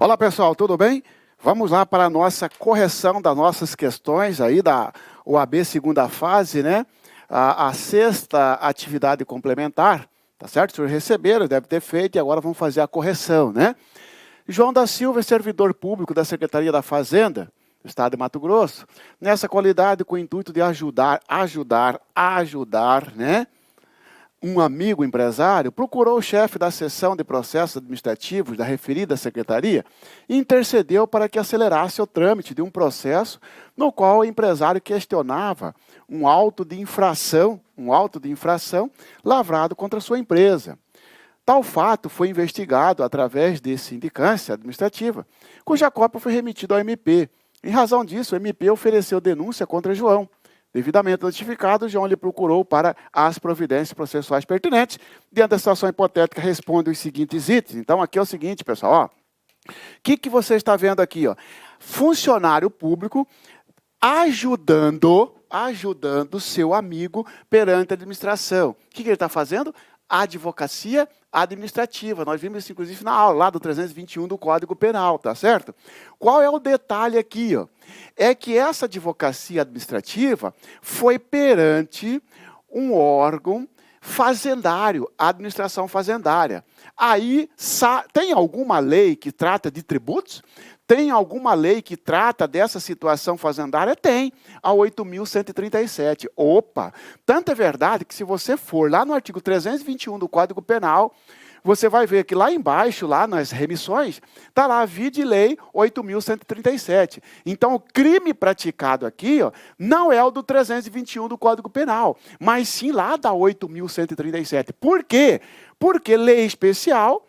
Olá pessoal, tudo bem? Vamos lá para a nossa correção das nossas questões aí da OAB segunda fase, né? A sexta atividade complementar, tá certo? Os senhores receberam, deve ter feito e agora vamos fazer a correção, né? João da Silva é servidor público da Secretaria da Fazenda, do Estado de Mato Grosso, nessa qualidade com o intuito de ajudar, né? Um amigo empresário procurou o chefe da seção de processos administrativos da referida secretaria e intercedeu para que acelerasse o trâmite de um processo no qual o empresário questionava um auto de infração lavrado contra a sua empresa. Tal fato foi investigado através de sindicância administrativa, cuja cópia foi remetida ao MP. Em razão disso, o MP ofereceu denúncia contra João. Devidamente notificado, João lhe procurou para as providências processuais pertinentes. Diante da situação hipotética, responde os seguintes itens. Então, aqui é o seguinte, pessoal. O que você está vendo aqui? Ó? Funcionário público ajudando seu amigo perante a administração. O que ele está fazendo? Advocacia administrativa. Nós vimos isso, inclusive, na aula lá do 321 do Código Penal, tá certo? Qual é o detalhe aqui? Ó? É que essa advocacia administrativa foi perante um órgão fazendário, administração fazendária. Aí, tem alguma lei que trata de tributos? Tem alguma lei que trata dessa situação fazendária? Tem, a 8.137. Opa! Tanto é verdade que se você for lá no artigo 321 do Código Penal, você vai ver que lá embaixo, lá nas remissões, está lá a vide lei 8.137. Então, o crime praticado aqui não é o do 321 do Código Penal, mas sim lá da 8.137. Por quê? Porque lei especial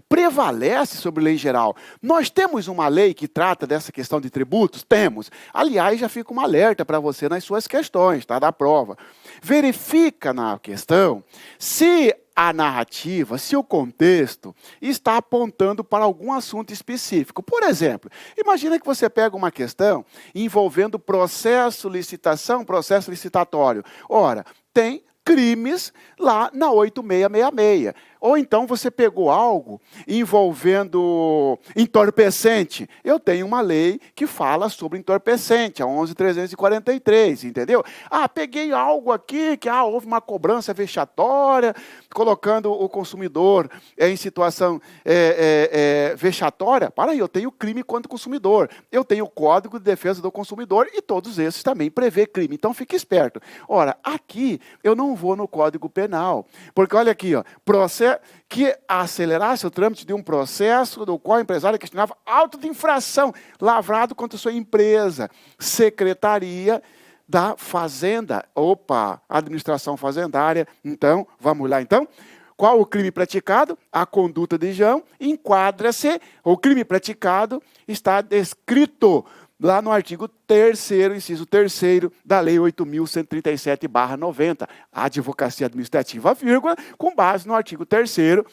prevalece sobre lei geral. Nós temos uma lei que trata dessa questão de tributos? Temos. Aliás, já fica um alerta para você nas suas questões, tá? Da prova. Verifica na questão se a narrativa, se o contexto está apontando para algum assunto específico. Por exemplo, imagina que você pega uma questão envolvendo processo licitatório. Ora, tem crimes lá na 8666. Ou então você pegou algo envolvendo entorpecente. Eu tenho uma lei que fala sobre entorpecente, a 11.343, entendeu? Peguei algo aqui que houve uma cobrança vexatória, colocando o consumidor em situação vexatória. Para aí, eu tenho crime contra o consumidor. Eu tenho o Código de Defesa do Consumidor e todos esses também prevê crime. Então, fique esperto. Ora, aqui eu não vou no Código Penal, porque olha aqui, que acelerasse o trâmite de um processo do qual o empresário questionava auto de infração lavrado contra sua empresa, Secretaria da Fazenda. Opa, administração fazendária. Então, vamos lá então. Qual o crime praticado? A conduta de João enquadra-se, o crime praticado está descrito lá no artigo 3º, inciso 3º, da Lei 8.137/90, a advocacia administrativa, vírgula, com base no artigo 3º,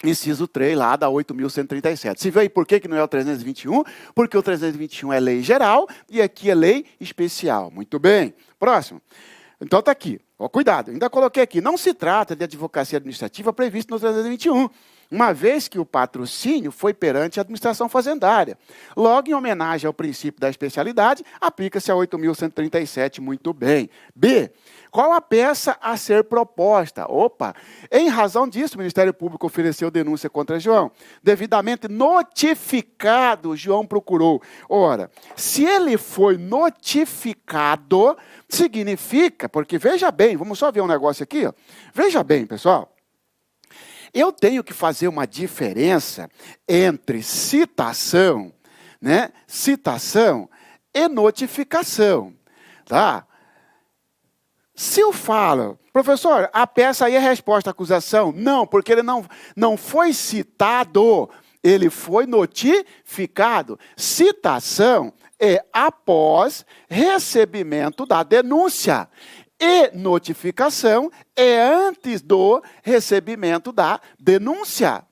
inciso 3, lá da 8.137. Você vê aí por que não é o 321? Porque o 321 é lei geral e aqui é lei especial. Muito bem. Próximo. Então está aqui. Cuidado, ainda coloquei aqui. Não se trata de advocacia administrativa prevista no 321. Uma vez que o patrocínio foi perante a administração fazendária. Logo, em homenagem ao princípio da especialidade, aplica-se a 8.137, muito bem. B. Qual a peça a ser proposta? Opa! Em razão disso, o Ministério Público ofereceu denúncia contra João. Devidamente notificado, João procurou. Ora, se ele foi notificado, significa, porque veja bem, vamos só ver um negócio aqui. Veja bem, pessoal. Eu tenho que fazer uma diferença entre citação, né? Citação e notificação, tá? Se eu falo, professor, a peça aí é resposta à acusação? Não, porque ele não foi citado, ele foi notificado. Citação é após recebimento da denúncia. E notificação é antes do recebimento da denúncia.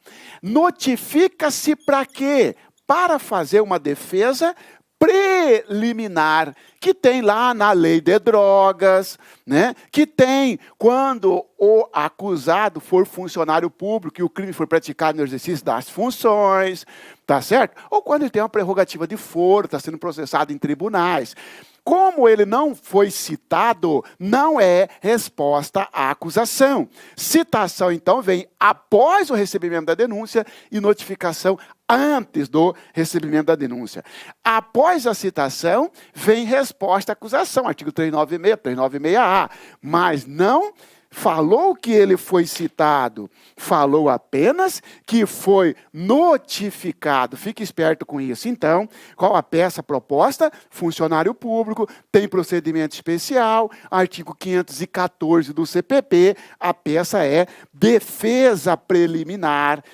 Notifica-se para quê? Para fazer uma defesa preliminar, que tem lá na lei de drogas, né? Que tem quando o acusado for funcionário público e o crime for praticado no exercício das funções, tá certo? Ou quando ele tem uma prerrogativa de foro, está sendo processado em tribunais. Como ele não foi citado, não é resposta à acusação. Citação, então, vem após o recebimento da denúncia e notificação antes do recebimento da denúncia. Após a citação, vem resposta à acusação, artigo 396, 396-A. Mas não falou que ele foi citado, falou apenas que foi notificado. Fique esperto com isso. Então, qual a peça proposta? Funcionário público, tem procedimento especial, artigo 514 do CPP, a peça é defesa preliminar,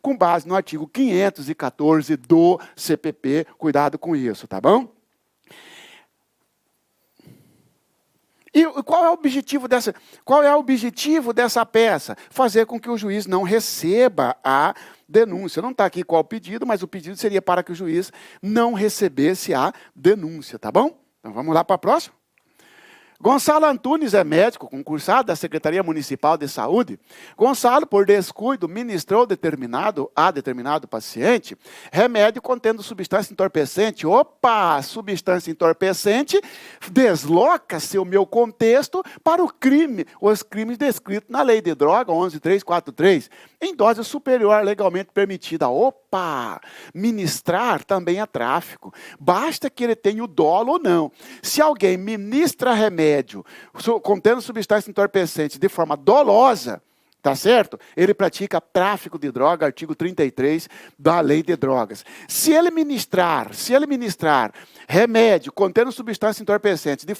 com base no artigo 514 do CPP. Cuidado com isso, tá bom? E qual é o objetivo dessa peça? Fazer com que o juiz não receba a denúncia. Não está aqui qual o pedido, mas o pedido seria para que o juiz não recebesse a denúncia, tá bom? Então vamos lá para a próxima. Gonçalo Antunes é médico concursado da Secretaria Municipal de Saúde. Gonçalo, por descuido, ministrou a determinado paciente remédio contendo substância entorpecente. Opa! Substância entorpecente desloca-se o meu contexto para os crimes descritos na lei de droga 11.343, em dose superior à legalmente permitida. Opa! Ministrar também é tráfico. Basta que ele tenha o dolo ou não. Se alguém ministra remédio contendo substância entorpecente de forma dolosa, tá certo? Ele pratica tráfico de droga, artigo 33 da lei de drogas. Se ele ministrar remédio contendo substância entorpecente de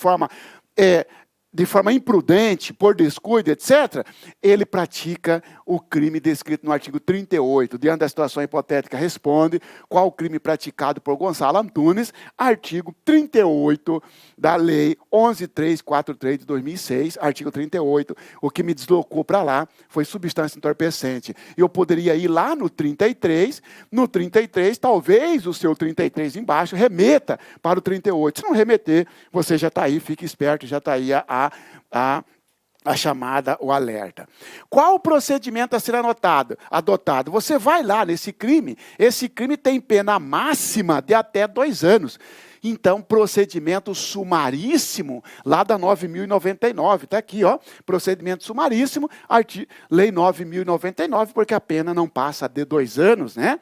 forma imprudente, por descuido, etc., ele pratica o crime descrito no artigo 38. Diante da situação hipotética, responde qual o crime praticado por Gonçalo Antunes, artigo 38 da lei 11.343 de 2006, artigo 38. O que me deslocou para lá foi substância entorpecente. Eu poderia ir lá no 33, talvez o seu 33 embaixo remeta para o 38. Se não remeter, você já está aí, fique esperto, já está aí a chamada, o alerta. Qual o procedimento a ser adotado? Você vai lá nesse crime, esse crime tem pena máxima de até 2 anos. Então, procedimento sumaríssimo, lá da 9.099, está aqui, ó, procedimento sumaríssimo, lei 9.099, porque a pena não passa de 2 anos, né?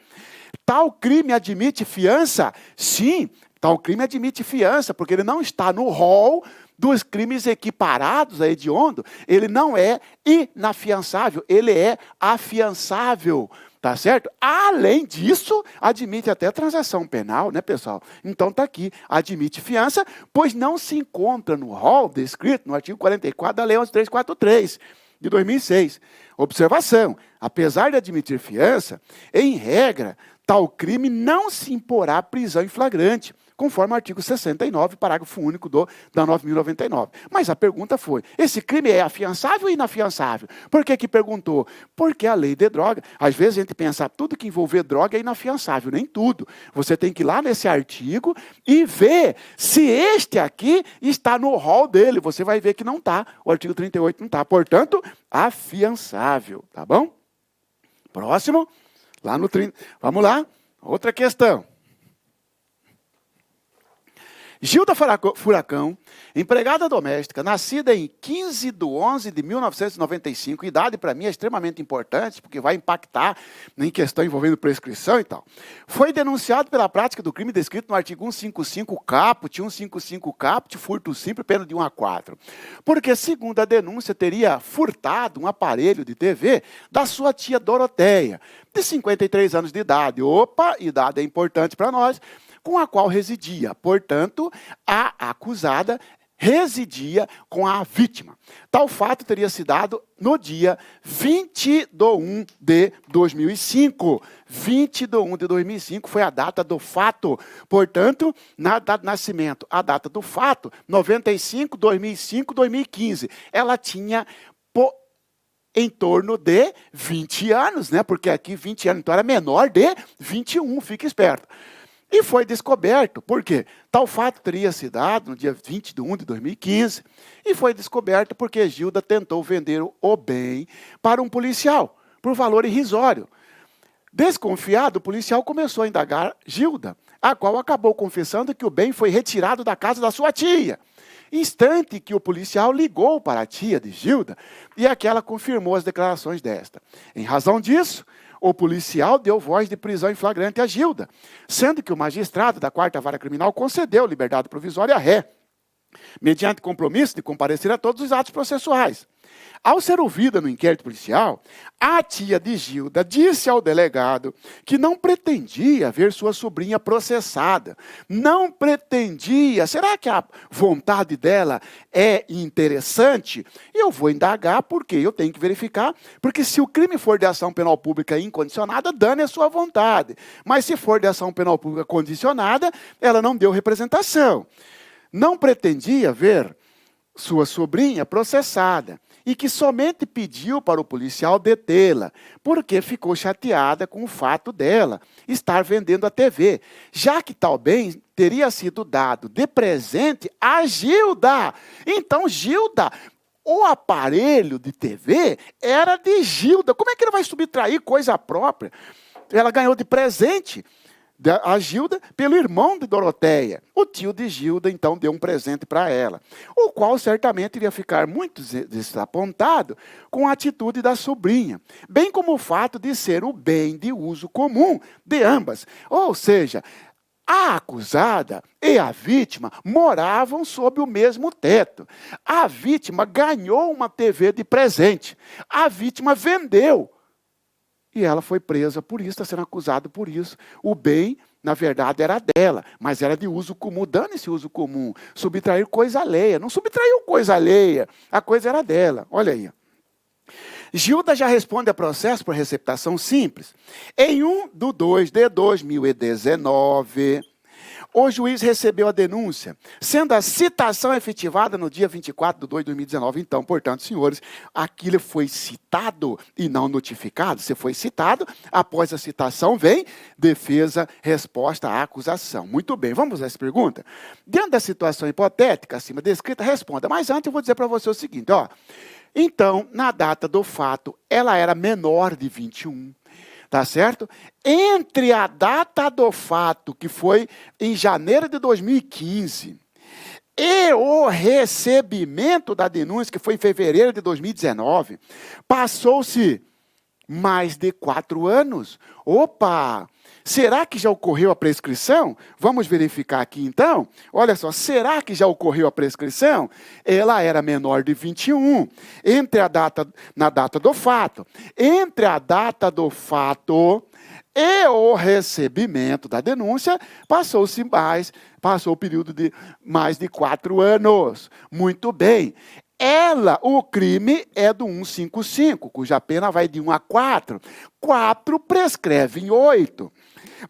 Tal crime admite fiança? Sim, tal crime admite fiança, porque ele não está no rol dos crimes equiparados a hediondo. Ele não é inafiançável, ele é afiançável. Tá certo? Além disso, admite até transação penal, né, pessoal? Então está aqui, admite fiança, pois não se encontra no rol descrito no artigo 44 da lei 11.343, de 2006. Observação, apesar de admitir fiança, em regra, tal crime não se imporá prisão em flagrante, conforme o artigo 69, parágrafo único da 9.099. Mas a pergunta foi, esse crime é afiançável ou inafiançável? Por que perguntou? Porque a lei de droga, às vezes a gente pensa, tudo que envolver droga é inafiançável, nem tudo. Você tem que ir lá nesse artigo e ver se este aqui está no rol dele. Você vai ver que não está, o artigo 38 não está. Portanto, afiançável, tá bom? Próximo, lá no 30. Vamos lá, outra questão. Gilda Furacão, empregada doméstica, nascida em 15/11/1995, idade para mim é extremamente importante, porque vai impactar em questão envolvendo prescrição e tal, foi denunciado pela prática do crime descrito no artigo 155 caput, furto simples, pena de 1 a 4. Porque, segundo a denúncia, teria furtado um aparelho de TV da sua tia Doroteia, de 53 anos de idade. Opa, idade é importante para nós. Com a qual residia. Portanto, a acusada residia com a vítima. Tal fato teria se dado no dia 20/1/2005. 20/1/2005 foi a data do fato. Portanto, na data de nascimento, a data do fato, 95, 2005, 2015. Ela tinha em torno de 20 anos, né? Porque aqui 20 anos, então era menor de 21, fique esperto. E foi descoberto, por quê? Tal fato teria se dado no dia 20 de 1 de 2015, e foi descoberto porque Gilda tentou vender o bem para um policial, por valor irrisório. Desconfiado, o policial começou a indagar Gilda, a qual acabou confessando que o bem foi retirado da casa da sua tia. Instante que o policial ligou para a tia de Gilda, e aquela confirmou as declarações desta. Em razão disso, o policial deu voz de prisão em flagrante a Gilda, sendo que o magistrado da 4ª Vara Criminal concedeu liberdade provisória à ré, mediante compromisso de comparecer a todos os atos processuais. Ao ser ouvida no inquérito policial, a tia de Gilda disse ao delegado que não pretendia ver sua sobrinha processada. Não pretendia. Será que a vontade dela é interessante? Eu vou indagar porque eu tenho que verificar, porque se o crime for de ação penal pública incondicionada, dane a sua vontade. Mas se for de ação penal pública condicionada, ela não deu representação. Não pretendia ver sua sobrinha processada e que somente pediu para o policial detê-la, porque ficou chateada com o fato dela estar vendendo a TV, já que tal bem teria sido dado de presente a Gilda. Então, Gilda, o aparelho de TV era de Gilda. Como é que ele vai subtrair coisa própria? Ela ganhou de presente a Gilda pelo irmão de Doroteia. O tio de Gilda, então, deu um presente para ela, o qual certamente iria ficar muito desapontado com a atitude da sobrinha, bem como o fato de ser o bem de uso comum de ambas. Ou seja, a acusada e a vítima moravam sob o mesmo teto. A vítima ganhou uma TV de presente. A vítima vendeu. E ela foi presa por isso, está sendo acusada por isso. O bem, na verdade, era dela, mas era de uso comum. Dane-se uso comum. Subtrair coisa alheia. Não subtraiu coisa alheia. A coisa era dela. Olha aí. Gilda já responde a processo por receptação simples. Em 1/2 de 2019... o juiz recebeu a denúncia, sendo a citação efetivada no dia 24/2/2019. Então, portanto, senhores, aquilo foi citado e não notificado. Se foi citado, após a citação vem defesa, resposta à acusação. Muito bem, vamos a essa pergunta? Diante da situação hipotética acima descrita, responda. Mas antes eu vou dizer para você o seguinte, ó. Então, na data do fato, ela era menor de 21. Tá certo? Entre a data do fato, que foi em janeiro de 2015, e o recebimento da denúncia, que foi em fevereiro de 2019, passou-se mais de 4 anos. Opa! Será que já ocorreu a prescrição? Vamos verificar aqui então. Olha só, será que já ocorreu a prescrição? Ela era menor de 21. Na data do fato. Entre a data do fato e o recebimento da denúncia, passou o período de mais de 4 anos. Muito bem. O crime é do 155, cuja pena vai de 1 a 4. 4 prescreve em 8.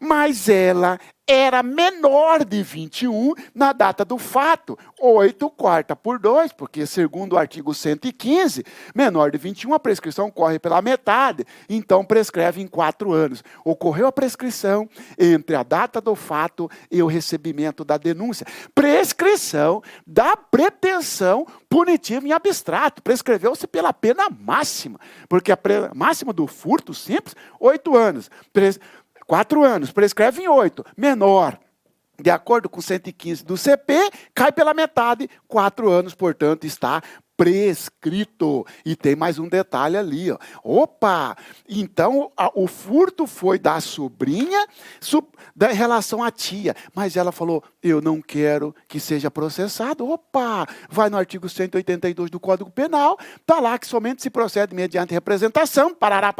Mas ela era menor de 21 na data do fato. 8 corta por 2, porque segundo o artigo 115, menor de 21, a prescrição corre pela metade. Então, prescreve em 4 anos. Ocorreu a prescrição entre a data do fato e o recebimento da denúncia. Prescrição da pretensão punitiva em abstrato. Prescreveu-se pela pena máxima, porque a máxima do furto simples, 8 anos. 4 anos, prescreve em 8, menor, de acordo com 115 do CP, cai pela metade, 4 anos, portanto, está prescrito. E tem mais um detalhe ali, ó. Opa! Então, o furto foi da sobrinha em relação à tia, mas ela falou, eu não quero que seja processado. Opa! Vai no artigo 182 do Código Penal, está lá que somente se procede mediante representação, parará,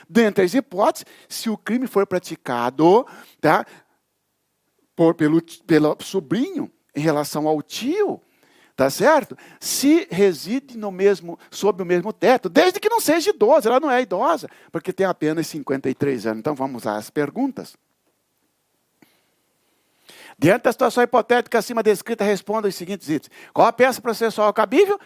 dentre as hipóteses, se o crime for praticado, tá, pelo sobrinho em relação ao tio, tá certo? Se reside sob o mesmo teto, desde que não seja idosa, ela não é idosa, porque tem apenas 53 anos. Então vamos às perguntas. Diante da situação hipotética acima descrita, responda os seguintes itens. Qual a peça processual cabível?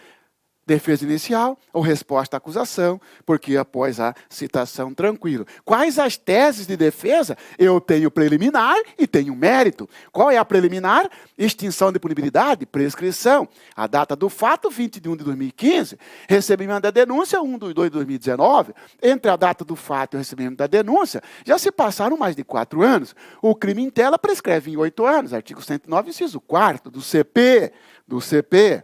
defesa inicial ou resposta à acusação, porque após a citação, tranquilo. Quais as teses de defesa? Eu tenho preliminar e tenho mérito. Qual é a preliminar? Extinção de punibilidade, prescrição. A data do fato, 20 de 1 de 2015. Recebimento da denúncia, 1 de 2 de 2019. Entre a data do fato e o recebimento da denúncia, já se passaram mais de 4 anos. O crime em tela prescreve em 8 anos. Artigo 109, inciso 4º do CP.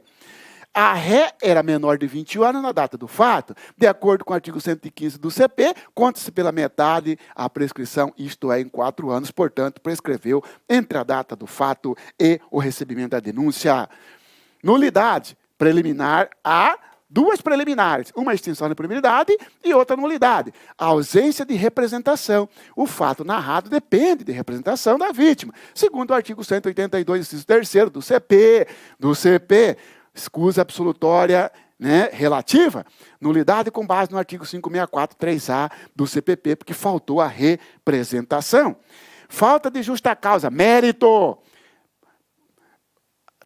A ré era menor de 21 anos na data do fato. De acordo com o artigo 115 do CP, conta-se pela metade a prescrição, isto é, em 4 anos. Portanto, prescreveu entre a data do fato e o recebimento da denúncia. Nulidade preliminar há 2 preliminares, uma extinção da punibilidade e outra nulidade. A ausência de representação. O fato narrado depende de representação da vítima. Segundo o artigo 182, inciso 3º do CP, escusa absolutória, relativa, nulidade com base no artigo 564, 3A do CPP, porque faltou a representação. Falta de justa causa, mérito.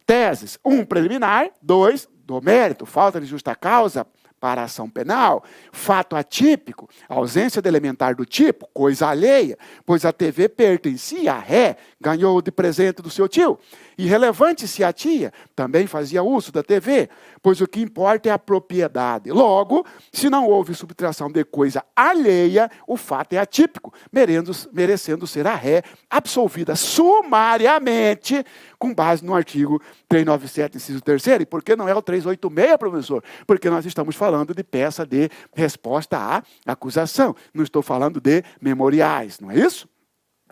Teses, 1, preliminar, 2, do mérito, falta de justa causa para a ação penal, fato atípico, ausência de elementar do tipo, coisa alheia, pois a TV pertencia à ré, ganhou de presente do seu tio. Irrelevante se a tia também fazia uso da TV, pois o que importa é a propriedade. Logo, se não houve subtração de coisa alheia, o fato é atípico, merecendo ser a ré absolvida sumariamente, com base no artigo 397, inciso 3º. E por que não é o 386, professor? Porque nós estamos falando de peça de resposta à acusação. Não estou falando de memoriais, não é isso?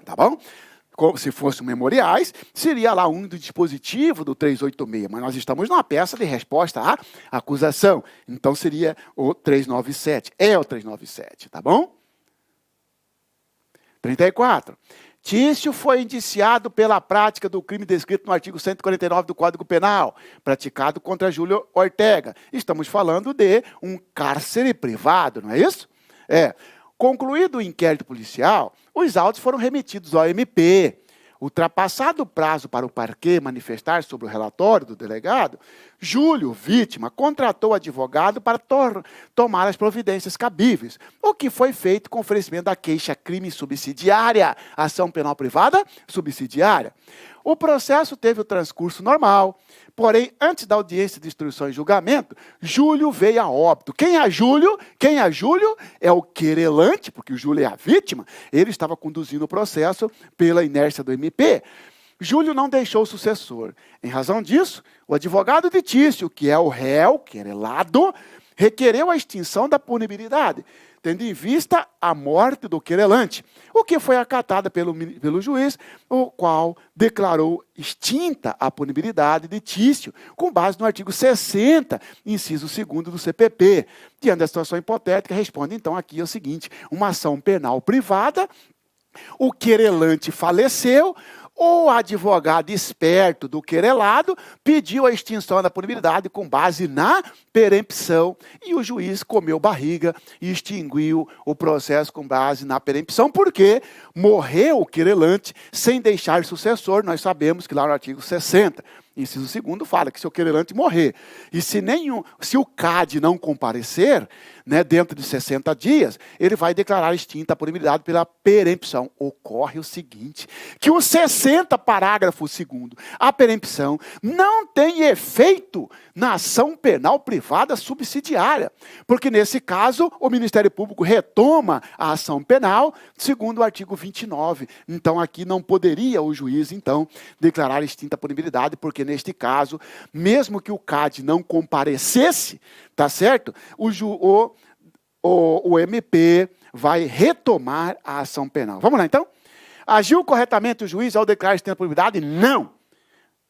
Tá bom? Como se fossem memoriais, seria lá um do dispositivo do 386, mas nós estamos numa peça de resposta à acusação. Então seria o 397, é o 397, tá bom? 34. Tício foi indiciado pela prática do crime descrito no artigo 149 do Código Penal, praticado contra Júlio Ortega. Estamos falando de um cárcere privado, não é isso? Concluído o inquérito policial, os autos foram remetidos ao MP. Ultrapassado o prazo para o parquê manifestar sobre o relatório do delegado, Júlio, vítima, contratou advogado para tomar as providências cabíveis, o que foi feito com oferecimento da queixa-crime subsidiária, ação penal privada subsidiária. O processo teve o transcurso normal, porém, antes da audiência de instrução e julgamento, Júlio veio a óbito. Quem é Júlio? É o querelante, porque o Júlio é a vítima. Ele estava conduzindo o processo pela inércia do MP. Júlio não deixou o sucessor. Em razão disso, o advogado de Tício, que é o réu, querelado, requereu a extinção da punibilidade, tendo em vista a morte do querelante, o que foi acatada pelo juiz, o qual declarou extinta a punibilidade de Tício, com base no artigo 60, inciso 2º do CPP. Diante da situação hipotética, responde então aqui o seguinte: uma ação penal privada, o querelante faleceu, o advogado esperto do querelado pediu a extinção da punibilidade com base na perempção e o juiz comeu barriga e extinguiu o processo com base na perempção, porque morreu o querelante sem deixar sucessor. Nós sabemos que lá no artigo 60, inciso 2º, fala que se o querelante morrer e se o CAD não comparecer, dentro de 60 dias, ele vai declarar extinta a punibilidade pela perempção. Ocorre o seguinte, que o 60, parágrafo 2º, a perempção não tem efeito na ação penal privada subsidiária, porque nesse caso o Ministério Público retoma a ação penal segundo o artigo 29. Então aqui não poderia o juiz, então, declarar extinta a punibilidade, porque neste caso, mesmo que o CAD não comparecesse, tá certo? O MP vai retomar a ação penal. Vamos lá, então? Agiu corretamente o juiz ao declarar extinta a punibilidade? Não.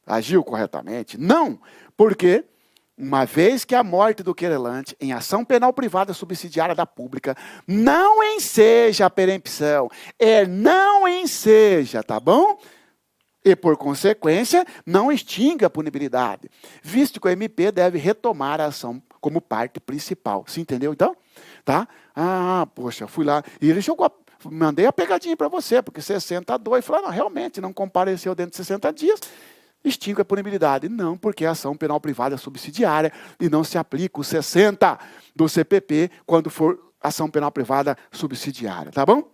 Agiu corretamente? Não. Porque, uma vez que a morte do querelante em ação penal privada subsidiária da pública não enseja a perempção, não enseja, tá bom? E, por consequência, não extingue a punibilidade, visto que o MP deve retomar a ação como parte principal. Se entendeu, então? Tá? Poxa, fui lá. E ele jogou, mandei a pegadinha para você, porque 62. Falei, não, realmente, não compareceu dentro de 60 dias. extingue a punibilidade. Não, porque a ação penal privada é subsidiária e não se aplica o 60 do CPP quando for ação penal privada subsidiária, tá bom?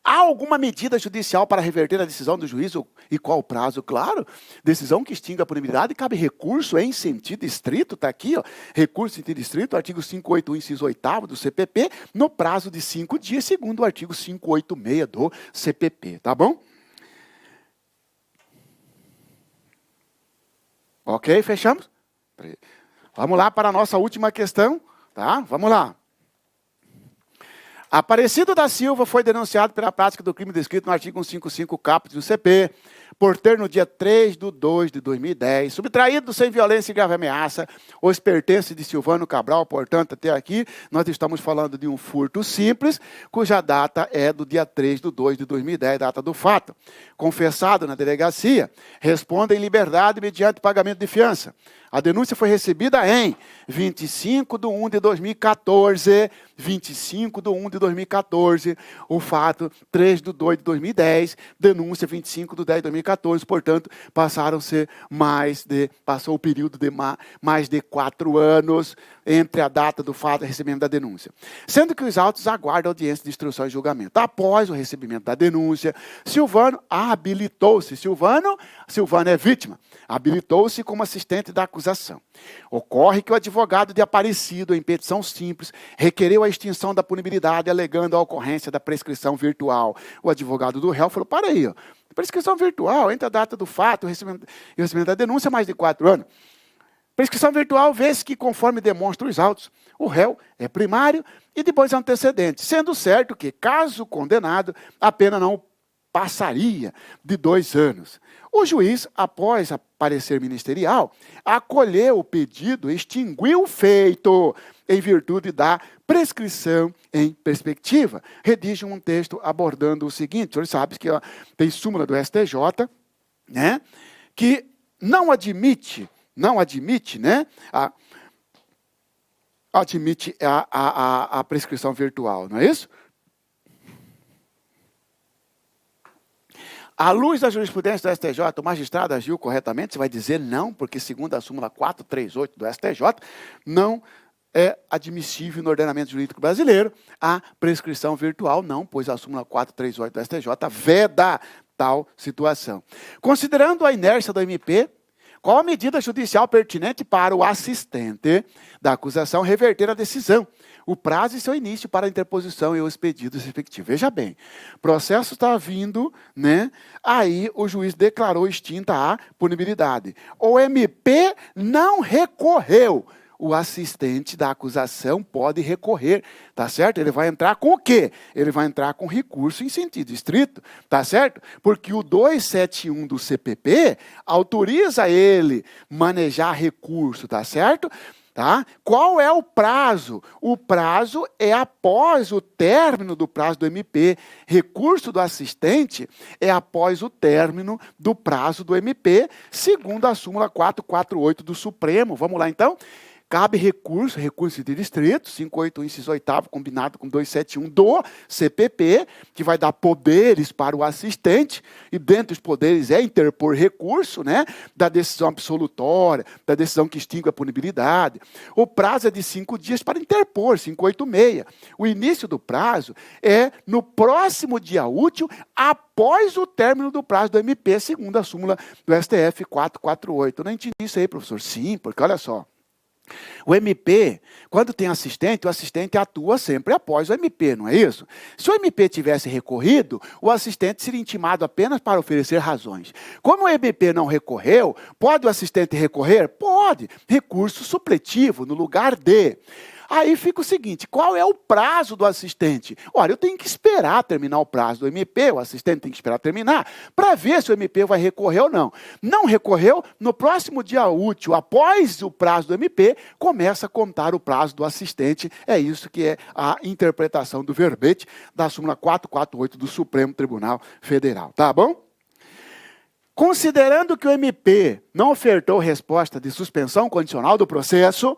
Há alguma medida judicial para reverter a decisão do juiz e qual o prazo? Claro, decisão que extinga a punibilidade, cabe recurso em sentido estrito, está aqui, ó, recurso em sentido estrito, artigo 581, inciso 8º do CPP, no prazo de 5 dias, segundo o artigo 586 do CPP, tá bom? Ok, fechamos? Vamos lá para a nossa última questão, tá? Vamos lá. Aparecido da Silva foi denunciado pela prática do crime descrito no artigo 155 caput do CP, por ter no dia 3/2/2010, subtraído sem violência e grave ameaça, os pertences de Silvano Cabral. Portanto, até aqui, nós estamos falando de um furto simples, cuja data é do dia 3/2/2010, data do fato. Confessado na delegacia, responde em liberdade mediante pagamento de fiança. A denúncia foi recebida em 25/1/2014, 25/1/2014, o fato 3/2/2010, denúncia 25/10/2014, portanto, passou o período de mais de 4 anos entre a data do fato e o recebimento da denúncia. Sendo que os autos aguardam audiência de instrução e julgamento. Após o recebimento da denúncia, Silvano habilitou-se. Silvano é vítima. Habilitou-se como assistente da acusação. Ocorre que o advogado de Aparecido, em petição simples, requereu a extinção da punibilidade, alegando a ocorrência da prescrição virtual. O advogado do réu falou, para aí, ó, prescrição virtual, entre a data do fato e o recebimento da denúncia, mais de 4 anos. Prescrição virtual, vê-se que, conforme demonstram os autos, o réu é primário e depois antecedente, sendo certo que, caso condenado, a pena não passaria de 2 anos. O juiz, após parecer ministerial, acolheu o pedido, extinguiu o feito, em virtude da prescrição em perspectiva. Redige um texto abordando o seguinte, o senhor sabe que ó, tem súmula do STJ, né, que não admite, né, admite a prescrição virtual, não é isso? À luz da jurisprudência do STJ, o magistrado agiu corretamente? Você vai dizer não, porque segundo a súmula 438 do STJ, não é admissível no ordenamento jurídico brasileiro a prescrição virtual, não, pois a súmula 438 do STJ veda tal situação. Considerando a inércia do MP, qual a medida judicial pertinente para o assistente da acusação reverter a decisão? O prazo e seu início para a interposição e os pedidos respectivos. Veja bem, o processo está vindo, né? Aí o juiz declarou extinta a punibilidade. O MP não recorreu. O assistente da acusação pode recorrer, tá certo? Ele vai entrar com o quê? Ele vai entrar com recurso em sentido estrito, tá certo? Porque o 271 do CPP autoriza ele manejar recurso, tá certo? Tá? Qual é o prazo? O prazo é após o término do prazo do MP. Recurso do assistente é após o término do prazo do MP, segundo a súmula 448 do Supremo. Vamos lá, então? Cabe recurso de distrito, 581, inciso 8º, combinado com 271 do CPP, que vai dar poderes para o assistente, e dentre os poderes é interpor recurso, né, da decisão absolutória, da decisão que extingue a punibilidade. O prazo é de 5 dias para interpor, 586. O início do prazo é no próximo dia útil, após o término do prazo do MP, segundo a súmula do STF 448. Eu não entendi isso aí, professor. Sim, porque olha só. O MP, quando tem assistente, o assistente atua sempre após o MP, não é isso? Se o MP tivesse recorrido, o assistente seria intimado apenas para oferecer razões. Como o MP não recorreu, pode o assistente recorrer? Pode. Recurso supletivo, no lugar de. Aí fica o seguinte, qual é o prazo do assistente? Olha, eu tenho que esperar terminar o prazo do MP, o assistente tem que esperar terminar, para ver se o MP vai recorrer ou não. Não recorreu, no próximo dia útil, após o prazo do MP, começa a contar o prazo do assistente. É isso que é a interpretação do verbete da súmula 448 do Supremo Tribunal Federal. Tá bom? Considerando que o MP não ofertou resposta de suspensão condicional do processo,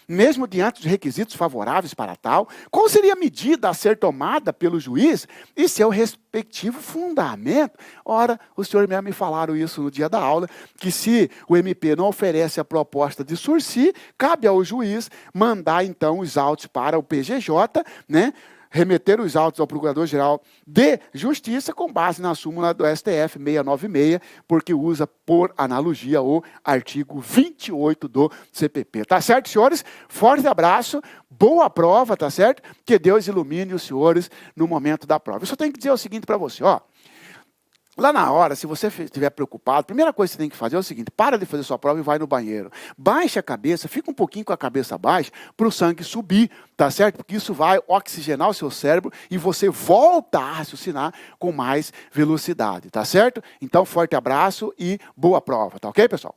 mesmo diante dos requisitos favoráveis para tal? Qual seria a medida a ser tomada pelo juiz e seu respectivo fundamento? Ora, o senhor mesmo me falaram isso no dia da aula, que se o MP não oferece a proposta de sursi, cabe ao juiz mandar, então, os autos para o PGJ, né? Remeter os autos ao Procurador-Geral de Justiça com base na súmula do STF 696, porque usa por analogia o artigo 28 do CPP. Tá certo, senhores? Forte abraço, boa prova, tá certo? Que Deus ilumine os senhores no momento da prova. Eu só tenho que dizer o seguinte para você, ó. Lá na hora, se você estiver preocupado, a primeira coisa que você tem que fazer é o seguinte: para de fazer sua prova e vai no banheiro. Baixa a cabeça, fica um pouquinho com a cabeça baixa para o sangue subir, tá certo? Porque isso vai oxigenar o seu cérebro e você volta a raciocinar com mais velocidade, tá certo? Então, forte abraço e boa prova, tá ok, pessoal?